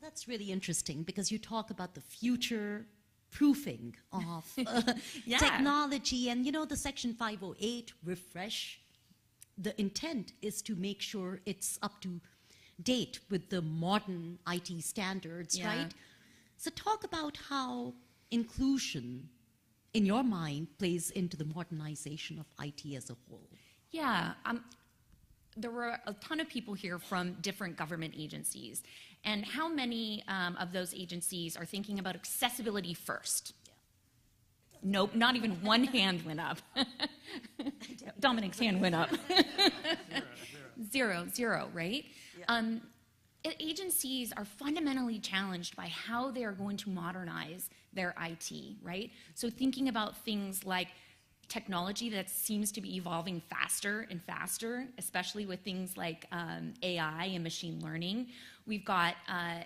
That's really interesting because you talk about the future proofing of Yeah. technology, and you know the Section 508 refresh, the intent is to make sure it's up to date with the modern IT standards, Yeah. right? So talk about how inclusion, in your mind, plays into the modernization of IT as a whole. Yeah, there were a ton of people here from different government agencies. And how many of those agencies are thinking about accessibility first? Nope, not even one hand went up. Dominic's hand went up. Zero, right? Yeah. Agencies are fundamentally challenged by how they are going to modernize their IT, right? So thinking about things like technology that seems to be evolving faster and faster, especially with things like AI and machine learning. We've got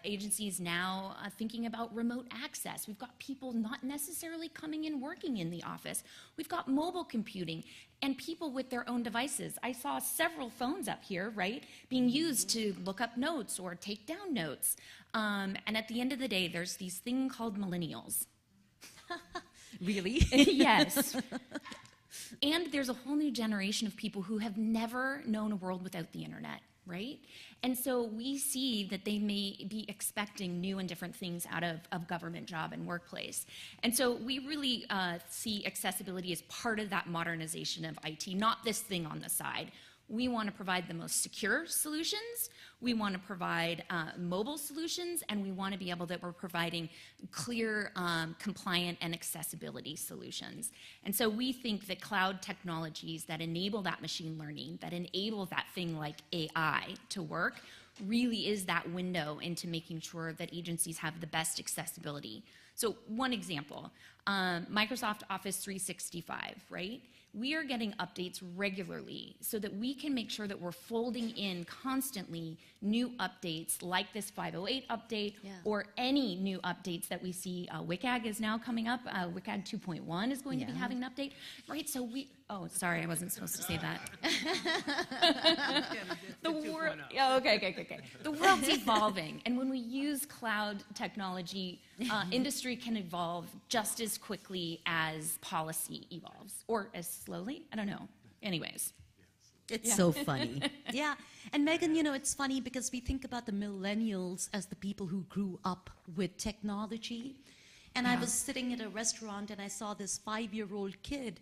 agencies now thinking about remote access. We've got people not necessarily coming in working in the office. We've got mobile computing and people with their own devices. I saw several phones up here, right, being used to look up notes or take down notes. And at the end of the day, there's these thing called millennials. Really? Yes. And there's a whole new generation of people who have never known a world without the internet, right? And so we see that they may be expecting new and different things out of government job and workplace. And so we really see accessibility as part of that modernization of IT, not this thing on the side. We want to provide the most secure solutions, we want to provide mobile solutions, and we want to be able that we're providing clear, compliant, and accessibility solutions. And so we think that cloud technologies that enable that machine learning, that enable that thing like AI to work, really is that window into making sure that agencies have the best accessibility. So one example, Microsoft Office 365, right? We are getting updates regularly so that we can make sure that we're folding in constantly new updates like this 508 update or any new updates that we see. WCAG is now coming up. WCAG 2.1 is going to be having an update, right? So oh, sorry, I wasn't supposed to say that. The world, okay. The world's evolving, and when we use cloud technology, industry can evolve just as quickly as policy evolves, or as slowly. I don't know. Anyways. It's so funny. Yeah. And Megan, you know, it's funny because we think about the millennials as the people who grew up with technology. And I was sitting at a restaurant and I saw this 5-year-old kid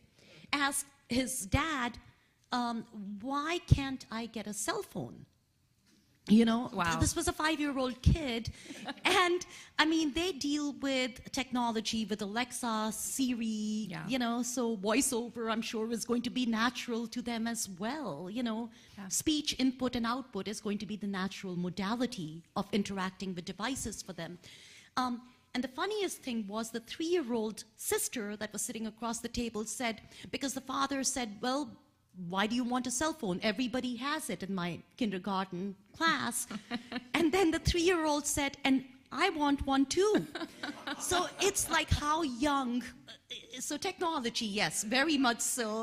ask his dad, why can't I get a cell phone? You know, this was a 5-year-old kid. And I mean, they deal with technology with Alexa, Siri, you know, so voiceover, I'm sure, is going to be natural to them as well. You know, speech input and output is going to be the natural modality of interacting with devices for them. And the funniest thing was the 3-year-old sister that was sitting across the table said, because the father said, well, why do you want a cell phone? Everybody has it in my kindergarten class. And then the 3-year-old said, and I want one too. So it's like how young, so technology, yes, very much so,